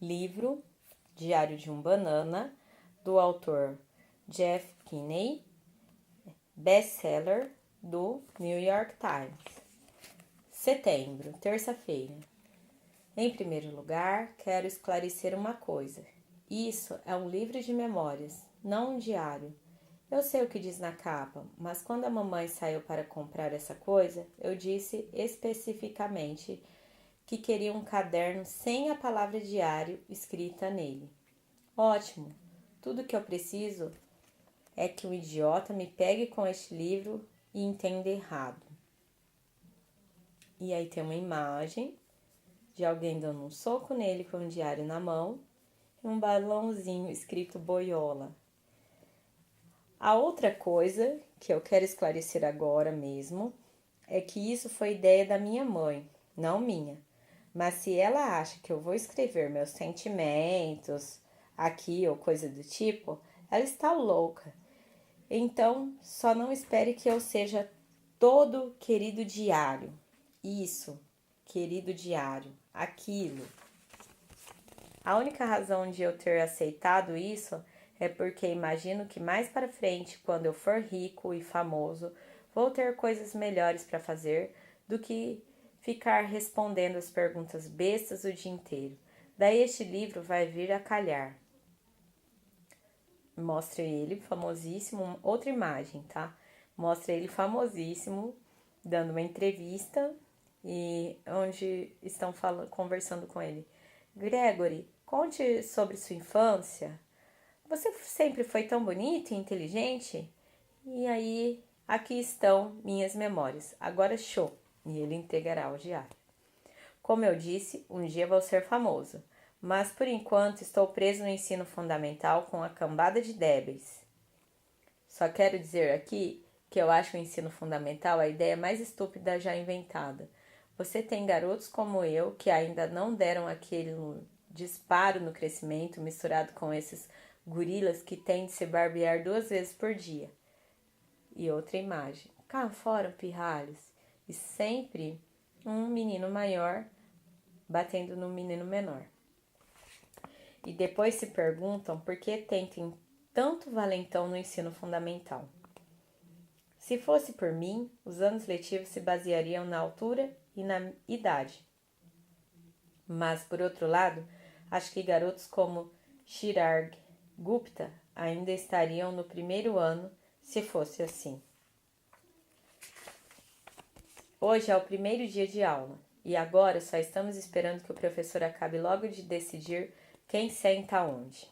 livro Diário de um Banana, do autor Jeff Kinney, best-seller do New York Times. Setembro, terça-feira. Em primeiro lugar, quero esclarecer uma coisa. Isso é um livro de memórias, não um diário. Eu sei o que diz na capa, mas quando a mamãe saiu para comprar essa coisa, eu disse especificamente que queria um caderno sem a palavra diário escrita nele. Ótimo! Tudo que eu preciso é que um idiota me pegue com este livro e entenda errado. E aí tem uma imagem de alguém dando um soco nele com um diário na mão e um balãozinho escrito boiola. A outra coisa que eu quero esclarecer agora mesmo é que isso foi ideia da minha mãe, não minha. Mas se ela acha que eu vou escrever meus sentimentos aqui ou coisa do tipo, ela está louca. Então, só não espere que eu seja todo querido diário. Isso, querido diário, aquilo. A única razão de eu ter aceitado isso é porque imagino que mais para frente, quando eu for rico e famoso, vou ter coisas melhores para fazer do que ficar respondendo as perguntas bestas o dia inteiro. Daí este livro vai vir a calhar. Mostra ele famosíssimo, outra imagem, tá? Mostra ele famosíssimo, dando uma entrevista e onde estão conversando com ele. Gregory, conte sobre sua infância. Você sempre foi tão bonito e inteligente? E aí, aqui estão minhas memórias. Agora show! E ele entregará o diário. Como eu disse, um dia vou ser famoso, mas por enquanto estou preso no ensino fundamental com a cambada de débeis. Só quero dizer aqui que eu acho o ensino fundamental a ideia mais estúpida já inventada. Você tem garotos como eu que ainda não deram aquele disparo no crescimento misturado com esses gorilas que têm de se barbear 2 vezes por dia. E outra imagem. Cá fora, pirralhos. E sempre um menino maior batendo no menino menor. E depois se perguntam por que tentem tanto valentão no ensino fundamental. Se fosse por mim, os anos letivos se baseariam na altura e na idade. Mas, por outro lado, acho que garotos como Chirag Gupta ainda estariam no primeiro ano se fosse assim. Hoje é o primeiro dia de aula e agora só estamos esperando que o professor acabe logo de decidir quem senta onde.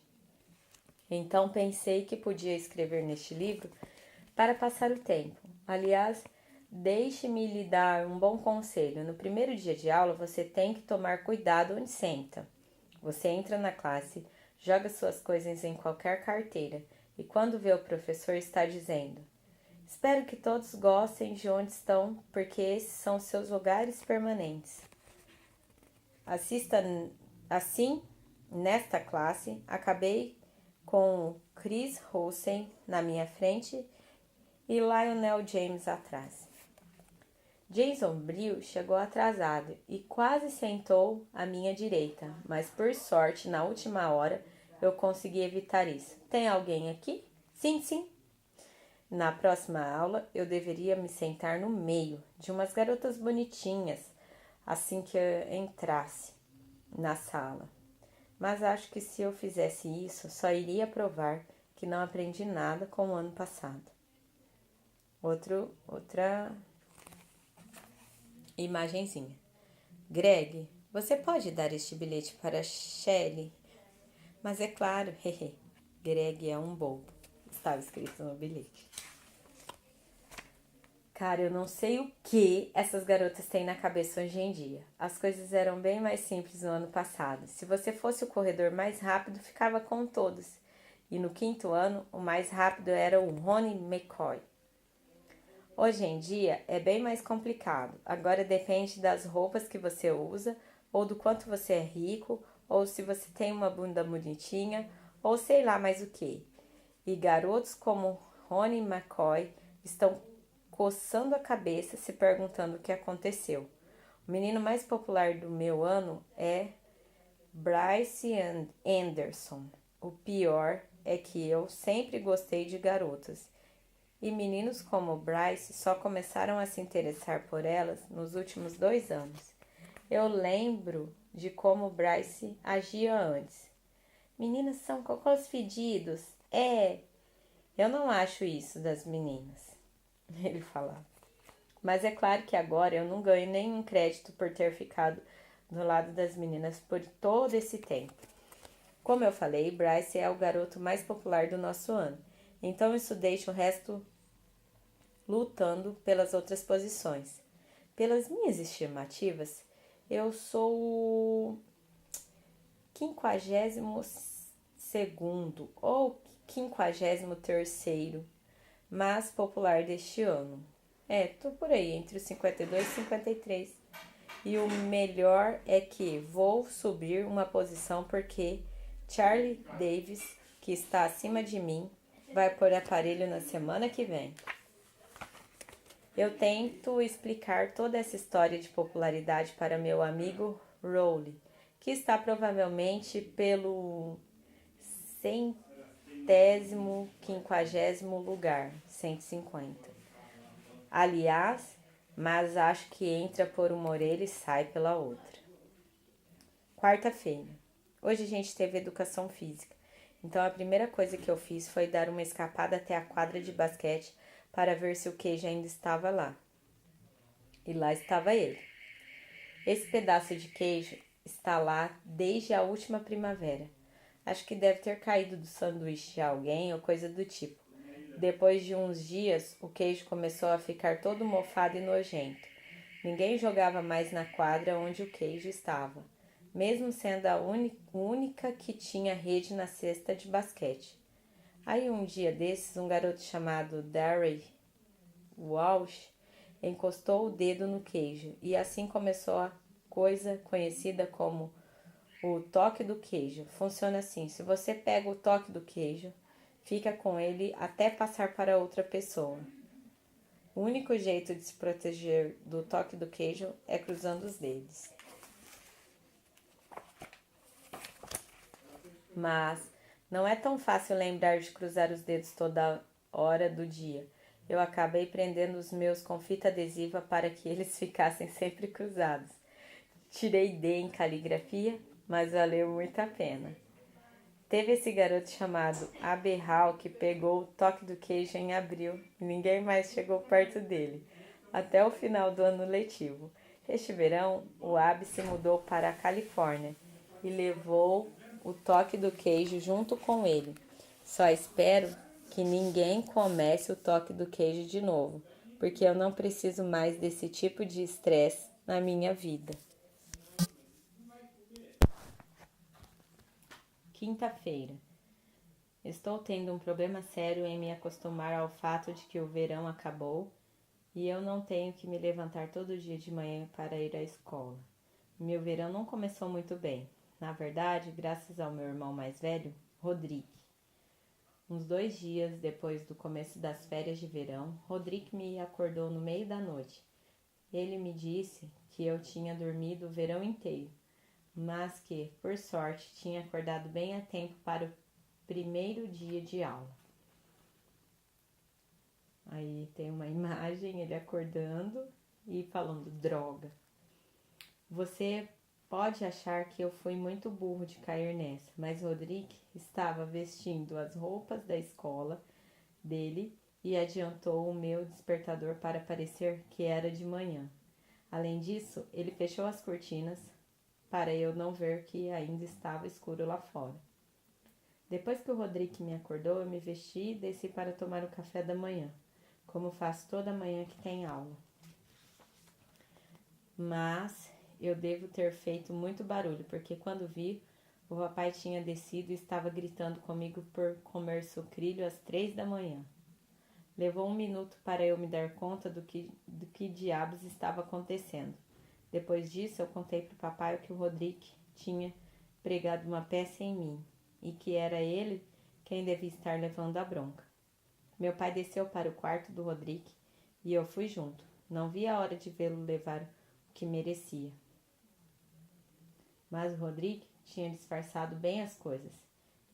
Então pensei que podia escrever neste livro para passar o tempo. Aliás, deixe-me lhe dar um bom conselho. No primeiro dia de aula, você tem que tomar cuidado onde senta. Você entra na classe, joga suas coisas em qualquer carteira e quando vê o professor está dizendo: espero que todos gostem de onde estão, porque esses são seus lugares permanentes. Assim, nesta classe, acabei com Chris Rosen na minha frente e Lionel James atrás. Jason Brill chegou atrasado e quase sentou à minha direita, mas por sorte, na última hora, eu consegui evitar isso. Tem alguém aqui? Sim, sim. Na próxima aula, eu deveria me sentar no meio de umas garotas bonitinhas, assim que eu entrasse na sala. Mas acho que se eu fizesse isso, só iria provar que não aprendi nada com o ano passado. Outra imagenzinha. Greg, você pode dar este bilhete para Shelley? Mas é claro, hehe, Greg é um bobo, estava escrito no bilhete. Cara, eu não sei o que essas garotas têm na cabeça hoje em dia. As coisas eram bem mais simples no ano passado. Se você fosse o corredor mais rápido, ficava com todos. E no 5º ano, o mais rápido era o Ronnie McCoy. Hoje em dia é bem mais complicado. Agora depende das roupas que você usa, ou do quanto você é rico, ou se você tem uma bunda bonitinha, ou sei lá mais o que. E garotos como Ronnie McCoy estão coçando a cabeça, se perguntando o que aconteceu. O menino mais popular do meu ano é Bryce Anderson. O pior é que eu sempre gostei de garotas. E meninos como Bryce só começaram a se interessar por elas nos últimos 2 anos. Eu lembro de como Bryce agia antes. Meninas são cocôs fedidos. Eu não acho isso das meninas, ele falava. Mas é claro que agora eu não ganho nenhum crédito por ter ficado do lado das meninas por todo esse tempo. Como eu falei, Bryce é o garoto mais popular do nosso ano. Então isso deixa o resto lutando pelas outras posições. Pelas minhas estimativas, eu sou o 52º ou 53º mais popular deste ano. Tô por aí, entre os 52 e 53. E o melhor é que vou subir uma posição porque Charlie Davis, que está acima de mim, vai pôr aparelho na semana que vem. Eu tento explicar toda essa história de popularidade para meu amigo Rowley, que está provavelmente pelo 150º lugar, 150. Aliás, mas acho que entra por uma orelha e sai pela outra. Quarta-feira. Hoje a gente teve educação física, então a primeira coisa que eu fiz foi dar uma escapada até a quadra de basquete para ver se o queijo ainda estava lá. E lá estava ele. Esse pedaço de queijo está lá desde a última primavera. Acho que deve ter caído do sanduíche de alguém ou coisa do tipo. Depois de uns dias, o queijo começou a ficar todo mofado e nojento. Ninguém jogava mais na quadra onde o queijo estava, mesmo sendo a única que tinha rede na cesta de basquete. Aí um dia desses, um garoto chamado Darry Walsh encostou o dedo no queijo e assim começou a coisa conhecida como o toque do queijo. Funciona assim: se você pega o toque do queijo, fica com ele até passar para outra pessoa. O único jeito de se proteger do toque do queijo é cruzando os dedos. Mas não é tão fácil lembrar de cruzar os dedos toda hora do dia. Eu acabei prendendo os meus com fita adesiva para que eles ficassem sempre cruzados. Tirei D em caligrafia, mas valeu muito a pena. Teve esse garoto chamado Aberral que pegou o toque do queijo em abril e ninguém mais chegou perto dele, até o final do ano letivo. Este verão, o Abe se mudou para a Califórnia e levou o toque do queijo junto com ele. Só espero que ninguém comece o toque do queijo de novo, porque eu não preciso mais desse tipo de estresse na minha vida. Quinta-feira. Estou tendo um problema sério em me acostumar ao fato de que o verão acabou e eu não tenho que me levantar todo dia de manhã para ir à escola. Meu verão não começou muito bem. Na verdade, graças ao meu irmão mais velho, Rodrigo. Uns 2 dias depois do começo das férias de verão, Rodrigo me acordou no meio da noite. Ele me disse que eu tinha dormido o verão inteiro, mas que, por sorte, tinha acordado bem a tempo para o primeiro dia de aula. Aí tem uma imagem, ele acordando e falando: droga. Você pode achar que eu fui muito burro de cair nessa, mas Rodrigo estava vestindo as roupas da escola dele e adiantou o meu despertador para parecer que era de manhã. Além disso, ele fechou as cortinas para eu não ver que ainda estava escuro lá fora. Depois que o Rodrigo me acordou, eu me vesti e desci para tomar o café da manhã, como faço toda manhã que tem aula. Mas eu devo ter feito muito barulho, porque quando vi, o papai tinha descido e estava gritando comigo por comer sucrilho às 3 da manhã. Levou 1 minuto para eu me dar conta do que diabos estava acontecendo. Depois disso, eu contei para o papai o que o Rodrigo tinha pregado uma peça em mim e que era ele quem devia estar levando a bronca. Meu pai desceu para o quarto do Rodrigo e eu fui junto. Não vi a hora de vê-lo levar o que merecia. Mas o Rodrigo tinha disfarçado bem as coisas.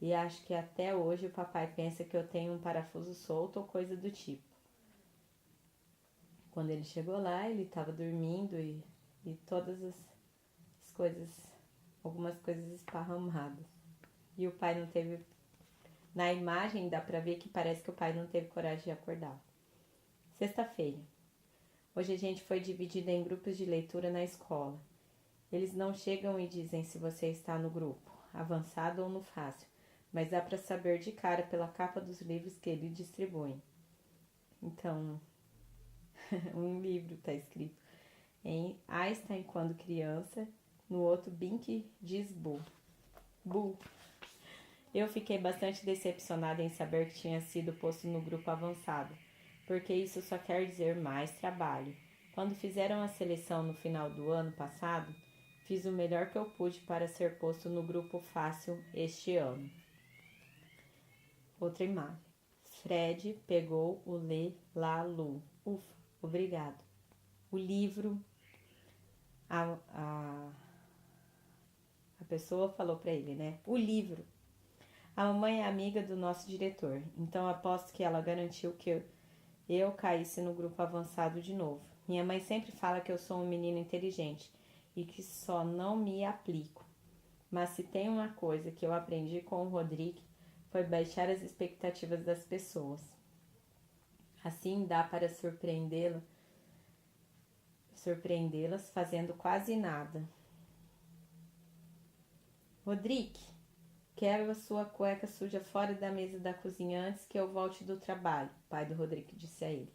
E acho que até hoje o papai pensa que eu tenho um parafuso solto ou coisa do tipo. Quando ele chegou lá, ele estava dormindo e todas as coisas, algumas coisas esparramadas. E o pai não teve... Na imagem dá pra ver que parece que o pai não teve coragem de acordar. Sexta-feira. Hoje a gente foi dividida em grupos de leitura na escola. Eles não chegam e dizem se você está no grupo, avançado ou no fácil, mas dá pra saber de cara pela capa dos livros que ele distribui. Então, um livro está escrito em Einstein quando criança, no outro Bink diz Bull. Bull. Eu fiquei bastante decepcionada em saber que tinha sido posto no grupo avançado, porque isso só quer dizer mais trabalho. Quando fizeram a seleção no final do ano passado, fiz o melhor que eu pude para ser posto no grupo fácil este ano. Outra imagem. Fred pegou o Lê Lá Lu. Ufa, obrigado. O livro, a pessoa falou para ele, né? O livro. A mamãe é amiga do nosso diretor, então aposto que ela garantiu que eu caísse no grupo avançado de novo. Minha mãe sempre fala que eu sou um menino inteligente e que só não me aplico. Mas se tem uma coisa que eu aprendi com o Rodrigo foi baixar as expectativas das pessoas. Assim dá para surpreendê-las fazendo quase nada. Rodrigo, quero a sua cueca suja fora da mesa da cozinha antes que eu volte do trabalho, o pai do Rodrigo disse a ele.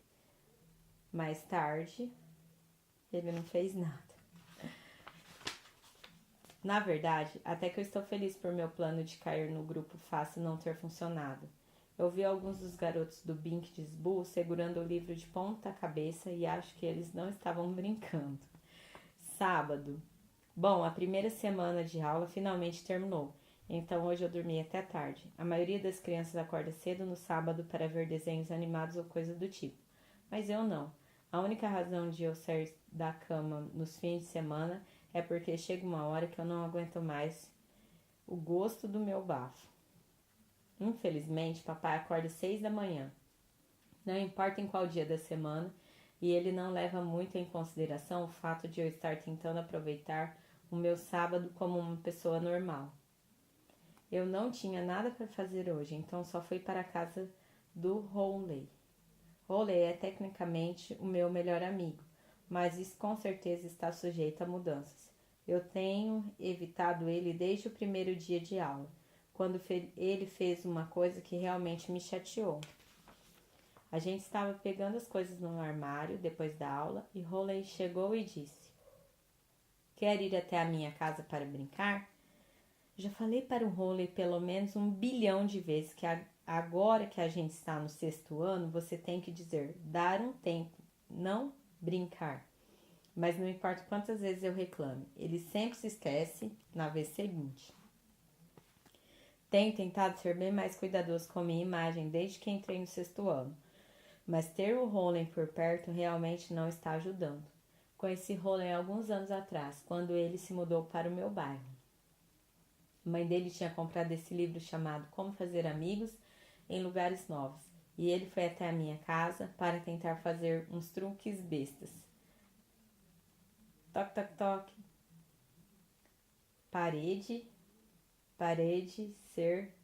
Mais tarde, ele não fez nada. Na verdade, até que eu estou feliz por meu plano de cair no grupo fácil não ter funcionado. Eu vi alguns dos garotos do Bink de Bull segurando o livro de ponta cabeça e acho que eles não estavam brincando. Sábado. Bom, a primeira semana de aula finalmente terminou, então hoje eu dormi até tarde. A maioria das crianças acorda cedo no sábado para ver desenhos animados ou coisa do tipo, mas eu não. A única razão de eu sair da cama nos fins de semana é porque chega uma hora que eu não aguento mais o gosto do meu bafo. Infelizmente, papai acorda às 6 da manhã. Não importa em qual dia da semana, e ele não leva muito em consideração o fato de eu estar tentando aproveitar o meu sábado como uma pessoa normal. Eu não tinha nada para fazer hoje, então só fui para a casa do Howley. Howley é tecnicamente o meu melhor amigo, mas isso com certeza está sujeito a mudanças. Eu tenho evitado ele desde o primeiro dia de aula, quando ele fez uma coisa que realmente me chateou. A gente estava pegando as coisas no armário depois da aula e Howley chegou e disse: Quer ir até a minha casa para brincar? Já falei para o Howley pelo menos 1 bilhão de vezes que agora que a gente está no 6º ano, você tem que dizer dar um tempo, não brincar. Mas não importa quantas vezes eu reclame, ele sempre se esquece na vez seguinte. Tenho tentado ser bem mais cuidadoso com minha imagem desde que entrei no 6º ano. Mas ter o Howley por perto realmente não está ajudando. Conheci Howley alguns anos atrás, quando ele se mudou para o meu bairro. A mãe dele tinha comprado esse livro chamado Como Fazer Amigos em Lugares Novos, e ele foi até a minha casa para tentar fazer uns truques bestas. Toc, toc, toc. Parede ser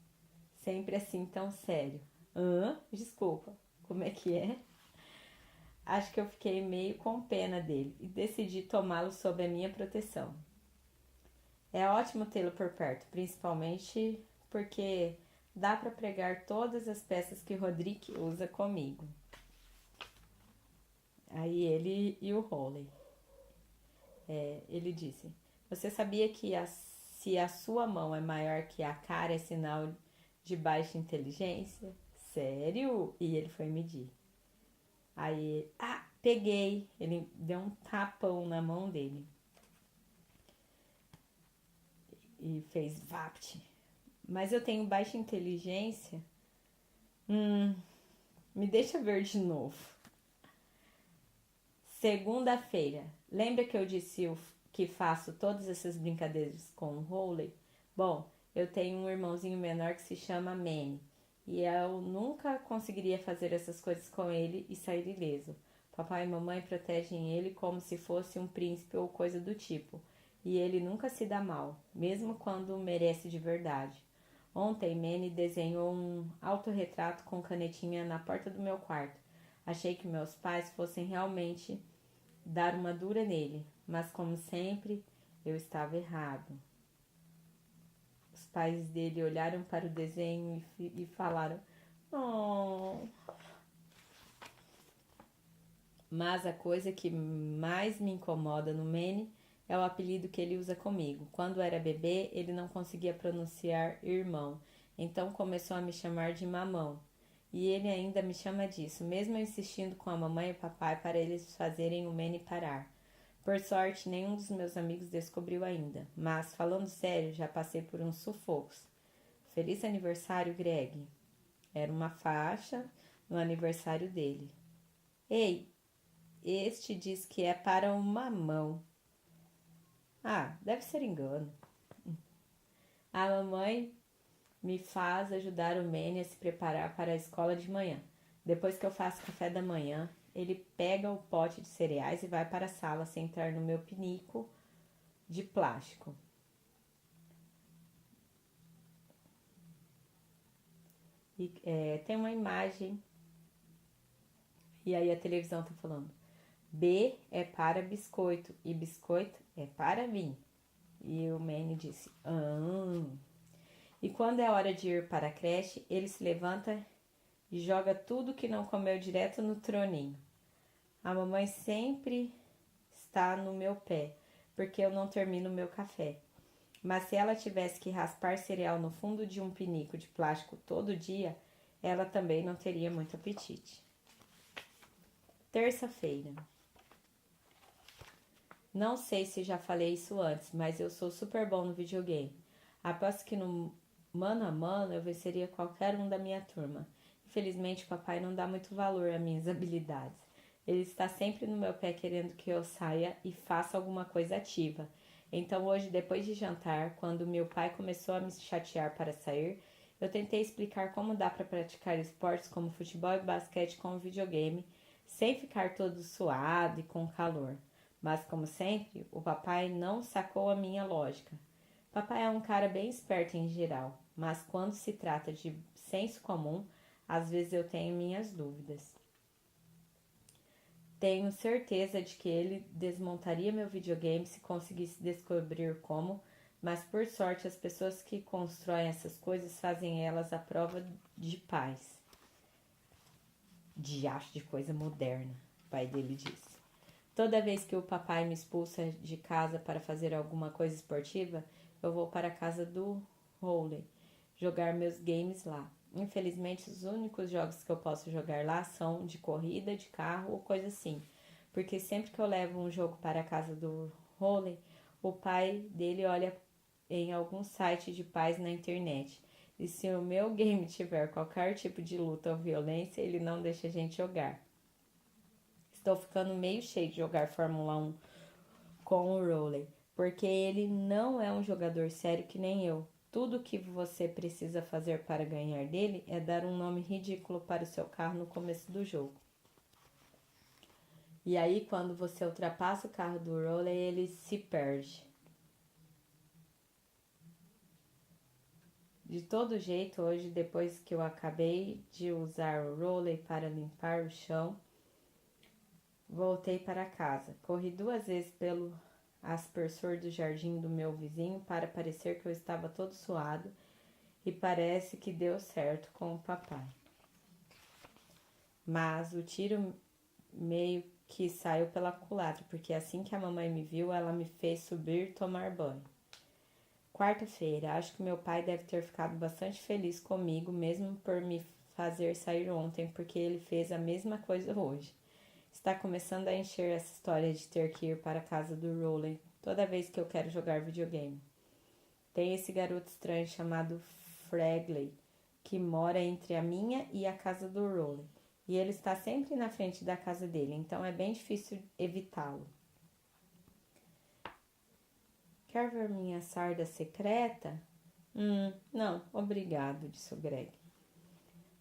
sempre assim tão sério. Desculpa, como é que é? Acho que eu fiquei meio com pena dele e decidi tomá-lo sob a minha proteção. É ótimo tê-lo por perto, principalmente porque dá para pregar todas as peças que Rodrigo usa comigo. Aí ele e o Howley. Ele disse: Você sabia que se a sua mão é maior que a cara é sinal de baixa inteligência? Sério? E ele foi medir. Aí, peguei. Ele deu um tapão na mão dele. E fez vapt. Mas eu tenho baixa inteligência? Me deixa ver de novo. Segunda-feira. Lembra que eu disse que faço todas essas brincadeiras com o Howley? Bom, eu tenho um irmãozinho menor que se chama Manny. E eu nunca conseguiria fazer essas coisas com ele e sair ileso. Papai e mamãe protegem ele como se fosse um príncipe ou coisa do tipo. E ele nunca se dá mal, mesmo quando merece de verdade. Ontem, Manny desenhou um autorretrato com canetinha na porta do meu quarto. Achei que meus pais fossem realmente dar uma dura nele, mas como sempre, eu estava errado. Os pais dele olharam para o desenho e falaram: "Oh". Mas a coisa que mais me incomoda no Manny é o apelido que ele usa comigo. Quando era bebê, ele não conseguia pronunciar irmão, então começou a me chamar de mamão. E ele ainda me chama disso, mesmo eu insistindo com a mamãe e o papai para eles fazerem o Manny parar. Por sorte, nenhum dos meus amigos descobriu ainda, mas falando sério, já passei por uns sufocos. Feliz aniversário, Greg. Era uma faixa no aniversário dele. Ei, este diz que é para um mamão. Ah, deve ser engano. A mamãe me faz ajudar o Manny a se preparar para a escola de manhã. Depois que eu faço café da manhã, ele pega o pote de cereais e vai para a sala sentar no meu pinico de plástico. E tem uma imagem, e aí a televisão tá falando: B é para biscoito e biscoito é para mim. E o Manny disse: ah. E quando é hora de ir para a creche, ele se levanta e joga tudo que não comeu direto no troninho. A mamãe sempre está no meu pé, porque eu não termino o meu café. Mas se ela tivesse que raspar cereal no fundo de um pinico de plástico todo dia, ela também não teria muito apetite. Terça-feira. Não sei se já falei isso antes, mas eu sou super bom no videogame. Aposto que no mano a mano eu venceria qualquer um da minha turma. Infelizmente, papai não dá muito valor às minhas habilidades. Ele está sempre no meu pé querendo que eu saia e faça alguma coisa ativa. Então, hoje, depois de jantar, quando meu pai começou a me chatear para sair, eu tentei explicar como dá para praticar esportes como futebol e basquete com o videogame, sem ficar todo suado e com calor. Mas, como sempre, o papai não sacou a minha lógica. Papai é um cara bem esperto em geral, mas quando se trata de senso comum, às vezes eu tenho minhas dúvidas. Tenho certeza de que ele desmontaria meu videogame se conseguisse descobrir como, mas por sorte as pessoas que constroem essas coisas fazem elas à prova de paz. Diacho de coisa moderna, o pai dele disse. Toda vez que o papai me expulsa de casa para fazer alguma coisa esportiva, eu vou para a casa do Rowley jogar meus games lá. Infelizmente, os únicos jogos que eu posso jogar lá são de corrida, de carro ou coisa assim. Porque sempre que eu levo um jogo para a casa do Rowley, o pai dele olha em algum site de paz na internet. E se o meu game tiver qualquer tipo de luta ou violência, ele não deixa a gente jogar. Estou ficando meio cheio de jogar Fórmula 1 com o Rowley, porque ele não é um jogador sério que nem eu. Tudo que você precisa fazer para ganhar dele é dar um nome ridículo para o seu carro no começo do jogo. E aí, quando você ultrapassa o carro do Rowley, ele se perde. De todo jeito, hoje, depois que eu acabei de usar o Rowley para limpar o chão, voltei para casa. Corri 2 vezes pelo aspersor do jardim do meu vizinho para parecer que eu estava todo suado e parece que deu certo com o papai. Mas o tiro meio que saiu pela culatra, porque assim que a mamãe me viu, ela me fez subir e tomar banho. Quarta-feira, acho que meu pai deve ter ficado bastante feliz comigo, mesmo por me fazer sair ontem, porque ele fez a mesma coisa hoje. Está começando a encher essa história de ter que ir para a casa do Rowley toda vez que eu quero jogar videogame. Tem esse garoto estranho chamado Fragley, que mora entre a minha e a casa do Rowley. E ele está sempre na frente da casa dele, então é bem difícil evitá-lo. Quer ver minha sarda secreta? Não, obrigado, disse o Greg.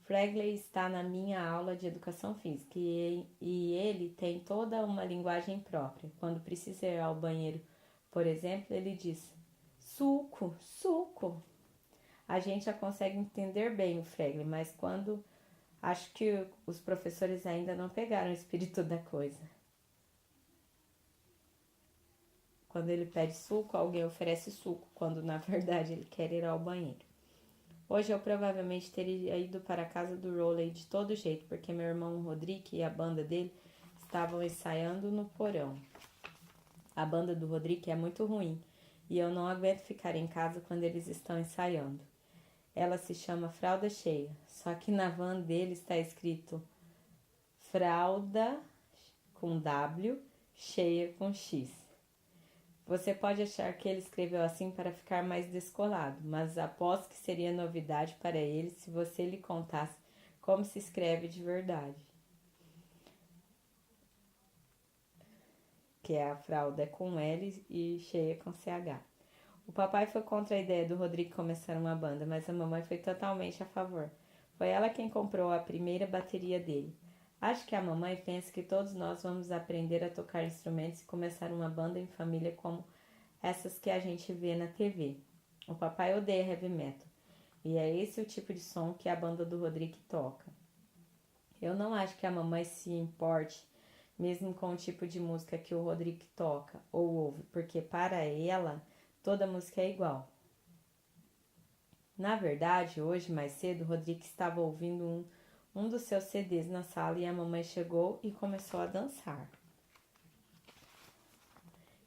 Fregley está na minha aula de educação física e ele tem toda uma linguagem própria. Quando precisa ir ao banheiro, por exemplo, ele diz: suco, suco. A gente já consegue entender bem o Fregley, mas quando acho que os professores ainda não pegaram o espírito da coisa. Quando ele pede suco, alguém oferece suco, quando na verdade ele quer ir ao banheiro. Hoje eu provavelmente teria ido para a casa do Rowley de todo jeito, porque meu irmão Rodrigo e a banda dele estavam ensaiando no porão. A banda do Rodrigo é muito ruim e eu não aguento ficar em casa quando eles estão ensaiando. Ela se chama Fralda Cheia, só que na van dele está escrito Fralda com W, cheia com X. Você pode achar que ele escreveu assim para ficar mais descolado, mas aposto que seria novidade para ele se você lhe contasse como se escreve de verdade. Que é a fralda com L e cheia com CH. O papai foi contra a ideia do Rodrigo começar uma banda, mas a mamãe foi totalmente a favor. Foi ela quem comprou a primeira bateria dele. Acho que a mamãe pensa que todos nós vamos aprender a tocar instrumentos e começar uma banda em família como essas que a gente vê na TV. O papai odeia heavy metal, e é esse o tipo de som que a banda do Rodrigo toca. Eu não acho que a mamãe se importe mesmo com o tipo de música que o Rodrigo toca ou ouve, porque para ela toda música é igual. Na verdade, hoje mais cedo, o Rodrigo estava ouvindo um dos seus CDs na sala e a mamãe chegou e começou a dançar.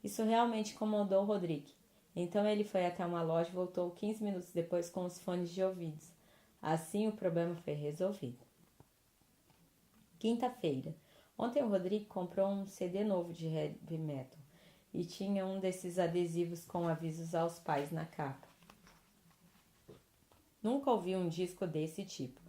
Isso realmente incomodou o Rodrigo. Então ele foi até uma loja e voltou 15 minutos depois com os fones de ouvidos. Assim o problema foi resolvido. Quinta-feira. Ontem o Rodrigo comprou um CD novo de heavy metal e tinha um desses adesivos com avisos aos pais na capa. Nunca ouvi um disco desse tipo,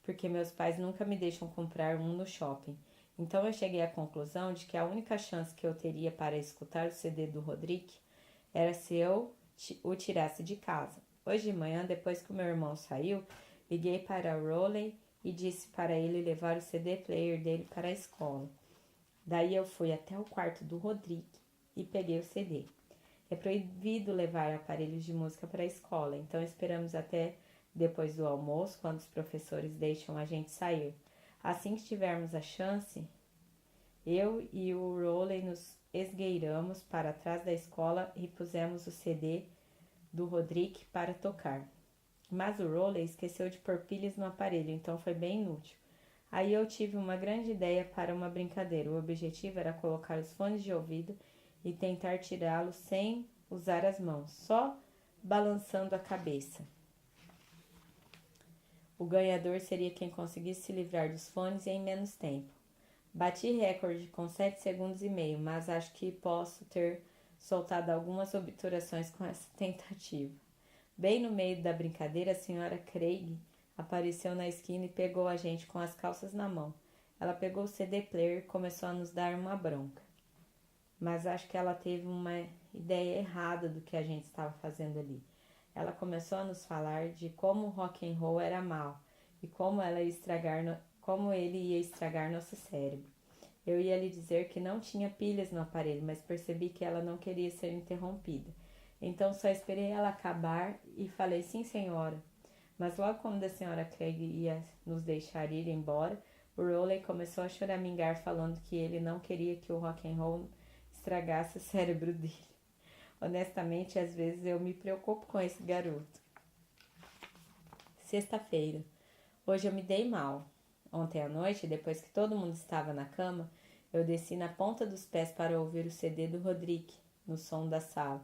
porque meus pais nunca me deixam comprar um no shopping. Então eu cheguei à conclusão de que a única chance que eu teria para escutar o CD do Rodrigo era se eu o tirasse de casa. Hoje de manhã, depois que o meu irmão saiu, liguei para o Rowley e disse para ele levar o CD player dele para a escola. Daí eu fui até o quarto do Rodrigo e peguei o CD. É proibido levar aparelhos de música para a escola, então esperamos até depois do almoço, quando os professores deixam a gente sair. Assim que tivermos a chance, eu e o Rowley nos esgueiramos para trás da escola e pusemos o CD do Rodrigo para tocar. Mas o Rowley esqueceu de pôr pilhas no aparelho, então foi bem inútil. Aí eu tive uma grande ideia para uma brincadeira. O objetivo era colocar os fones de ouvido e tentar tirá-los sem usar as mãos, só balançando a cabeça. O ganhador seria quem conseguisse se livrar dos fones em menos tempo. Bati recorde com 7 segundos e meio, mas acho que posso ter soltado algumas obturações com essa tentativa. Bem no meio da brincadeira, a senhora Craig apareceu na esquina e pegou a gente com as calças na mão. Ela pegou o CD player e começou a nos dar uma bronca. Mas acho que ela teve uma ideia errada do que a gente estava fazendo ali. Ela começou a nos falar de como o rock and roll era mal e como ele ia estragar nosso cérebro. Eu ia lhe dizer que não tinha pilhas no aparelho, mas percebi que ela não queria ser interrompida. Então só esperei ela acabar e falei sim, senhora. Mas logo quando a senhora Craig ia nos deixar ir embora, o Rowley começou a choramingar falando que ele não queria que o rock and roll estragasse o cérebro dele. Honestamente, às vezes eu me preocupo com esse garoto. Sexta-feira. Hoje eu me dei mal. Ontem à noite, depois que todo mundo estava na cama, eu desci na ponta dos pés para ouvir o CD do Rodrigo, no som da sala.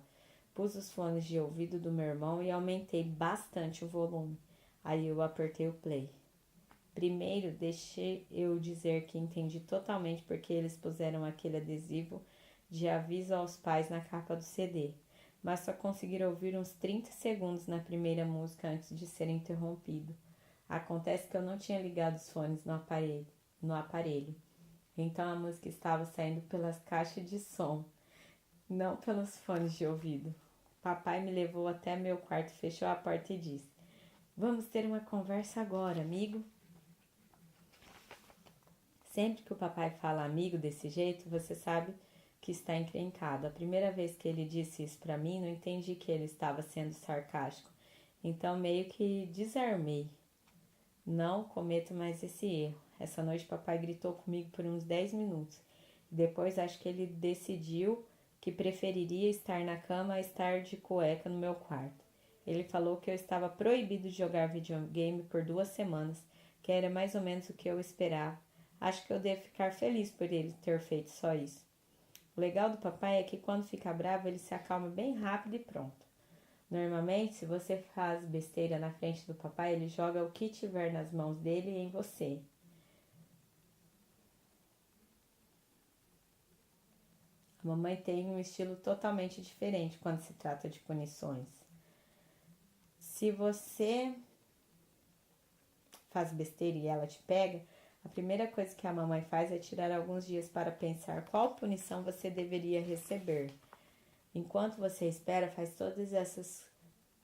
Pus os fones de ouvido do meu irmão e aumentei bastante o volume. Aí eu apertei o play. Primeiro, deixe eu dizer que entendi totalmente porque eles puseram aquele adesivo de aviso aos pais na capa do CD, mas só consegui ouvir uns 30 segundos na primeira música antes de ser interrompido. Acontece que eu não tinha ligado os fones no aparelho. Então a música estava saindo pelas caixas de som, não pelos fones de ouvido. Papai me levou até meu quarto, fechou a porta e disse: Vamos ter uma conversa agora, amigo. Sempre que o papai fala amigo desse jeito, você sabe que está encrencado. A primeira vez que ele disse isso pra mim, não entendi que ele estava sendo sarcástico. Então meio que desarmei. Não cometo mais esse erro. Essa noite papai gritou comigo por uns 10 minutos. Depois acho que ele decidiu que preferiria estar na cama a estar de cueca no meu quarto. Ele falou que eu estava proibido de jogar videogame por 2 semanas, que era mais ou menos o que eu esperava. Acho que eu devo ficar feliz por ele ter feito só isso. O legal do papai é que quando fica bravo ele se acalma bem rápido e pronto. Normalmente, se você faz besteira na frente do papai, ele joga o que tiver nas mãos dele em você. A mamãe tem um estilo totalmente diferente quando se trata de punições. Se você faz besteira e ela te pega, a primeira coisa que a mamãe faz é tirar alguns dias para pensar qual punição você deveria receber. Enquanto você espera, faz todas essas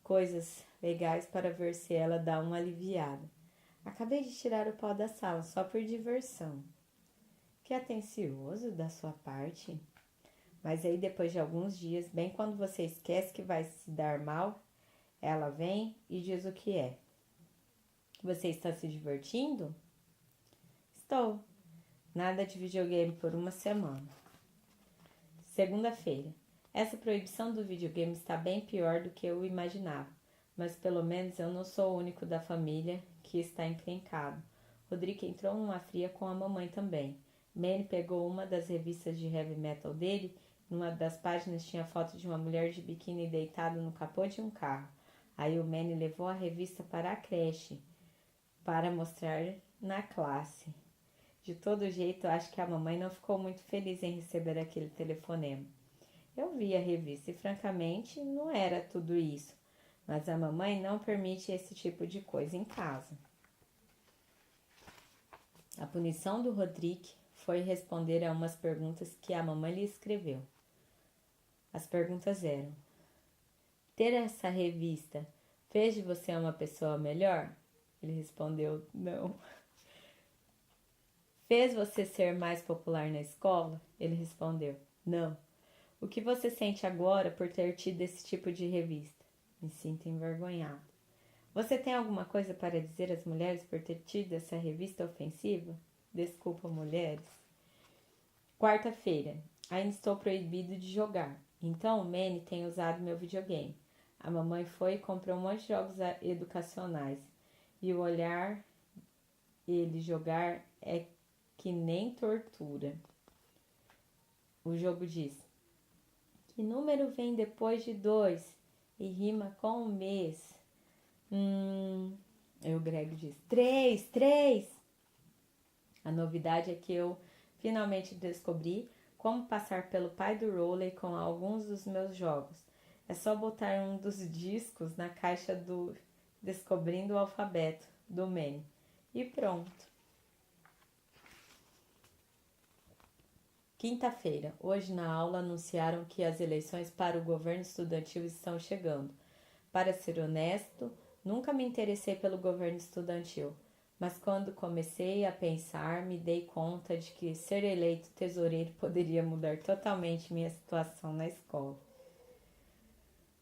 coisas legais para ver se ela dá uma aliviada. Acabei de tirar o pó da sala, só por diversão. Que atencioso da sua parte. Mas aí depois de alguns dias, bem quando você esquece que vai se dar mal, ela vem e diz o que é. Você está se divertindo? Estou. Nada de videogame por uma semana. Segunda-feira. Essa proibição do videogame está bem pior do que eu imaginava, mas pelo menos eu não sou o único da família que está encrencado. Rodrigo entrou numa fria com a mamãe também. Manny pegou uma das revistas de heavy metal dele. Numa das páginas tinha foto de uma mulher de biquíni deitada no capô de um carro. Aí o Manny levou a revista para a creche para mostrar na classe. De todo jeito, acho que a mamãe não ficou muito feliz em receber aquele telefonema. Eu vi a revista e, francamente, não era tudo isso. Mas a mamãe não permite esse tipo de coisa em casa. A punição do Rodrigo foi responder a umas perguntas que a mamãe lhe escreveu. As perguntas eram: ter essa revista fez de você uma pessoa melhor? Ele respondeu: não. Fez você ser mais popular na escola? Ele respondeu: não. O que você sente agora por ter tido esse tipo de revista? Me sinto envergonhado. Você tem alguma coisa para dizer às mulheres por ter tido essa revista ofensiva? Desculpa, mulheres. Quarta-feira. Ainda estou proibido de jogar. Então o Manny tem usado meu videogame. A mamãe foi e comprou um monte de jogos educacionais. E o olhar ele jogar é que nem tortura. O jogo diz: que número vem depois de 2 e rima com um mês? Aí o Greg diz: 3. A novidade é que eu finalmente descobri como passar pelo pai do Rowley com alguns dos meus jogos. É só botar um dos discos na caixa do Descobrindo o Alfabeto, do Manny. E pronto. Quinta-feira. Hoje na aula anunciaram que as eleições para o governo estudantil estão chegando. Para ser honesto, nunca me interessei pelo governo estudantil, mas quando comecei a pensar, me dei conta de que ser eleito tesoureiro poderia mudar totalmente minha situação na escola.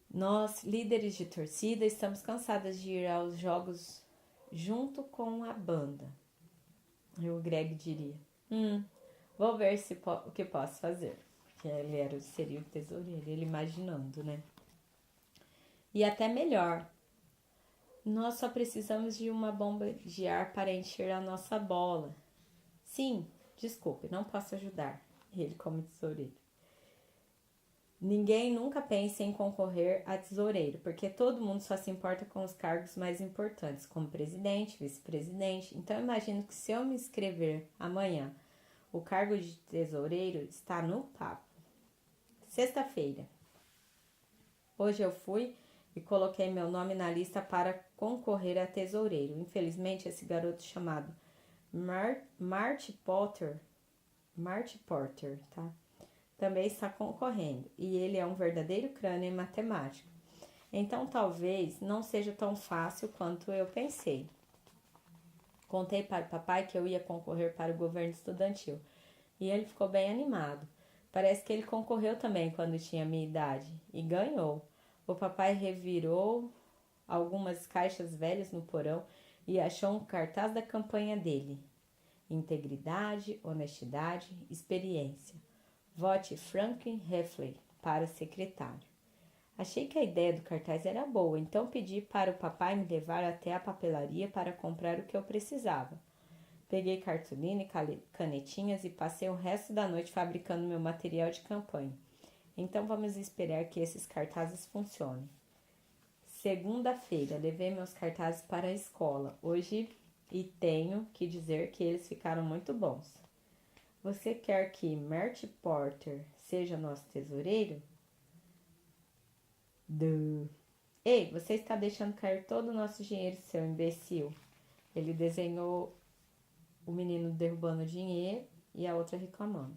Nós, líderes de torcida, estamos cansadas de ir aos jogos junto com a banda. E o Greg diria: vou ver o que posso fazer. Que ele seria o tesoureiro, ele imaginando, né? E até melhor. Nós só precisamos de uma bomba de ar para encher a nossa bola. Sim, desculpe, não posso ajudar. Ele como tesoureiro. Ninguém nunca pensa em concorrer a tesoureiro, porque todo mundo só se importa com os cargos mais importantes, como presidente, vice-presidente. Então, imagino que se eu me inscrever amanhã, o cargo de tesoureiro está no papo. Sexta-feira. Hoje eu fui e coloquei meu nome na lista para concorrer a tesoureiro. Infelizmente, esse garoto chamado Marty Porter, tá? também está concorrendo e ele é um verdadeiro crânio em matemática. Então talvez não seja tão fácil quanto eu pensei. Contei para o papai que eu ia concorrer para o governo estudantil e ele ficou bem animado. Parece que ele concorreu também quando tinha minha idade e ganhou. O papai revirou algumas caixas velhas no porão e achou um cartaz da campanha dele. Integridade, honestidade, experiência. Vote Franklin Heffley para secretário. Achei que a ideia do cartaz era boa, então pedi para o papai me levar até a papelaria para comprar o que eu precisava. Peguei cartolina e canetinhas e passei o resto da noite fabricando meu material de campanha. Então vamos esperar que esses cartazes funcionem. Segunda-feira, levei meus cartazes para a escola hoje e tenho que dizer que eles ficaram muito bons. Você quer que Marty Porter seja nosso tesoureiro? Ei, você está deixando cair todo o nosso dinheiro, seu imbecil. Ele desenhou o menino derrubando o dinheiro e a outra reclamando.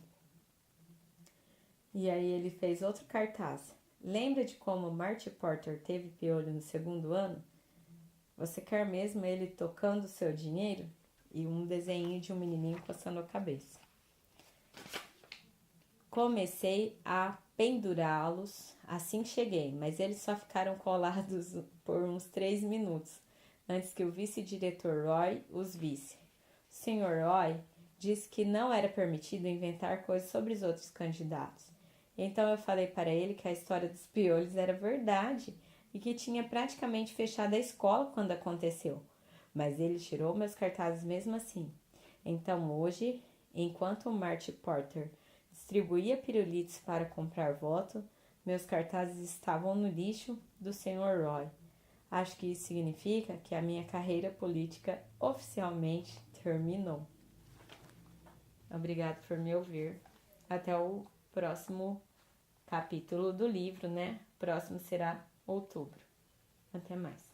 E aí ele fez outro cartaz. Lembra de como Marty Porter teve piolho no segundo ano? Você quer mesmo ele tocando o seu dinheiro? E um desenho de um menininho coçando a cabeça. Comecei a pendurá-los assim que cheguei, mas eles só ficaram colados por uns 3 minutos, antes que o vice-diretor Roy os visse. O Sr. Roy disse que não era permitido inventar coisas sobre os outros candidatos. Então eu falei para ele que a história dos piolhos era verdade e que tinha praticamente fechado a escola quando aconteceu. Mas ele tirou meus cartazes mesmo assim. Então hoje, enquanto o Marty Porter distribuía pirulitos para comprar voto, meus cartazes estavam no lixo do Sr. Roy. Acho que isso significa que a minha carreira política oficialmente terminou. Obrigado por me ouvir. Até o próximo capítulo do livro, né? Próximo será outubro. Até mais.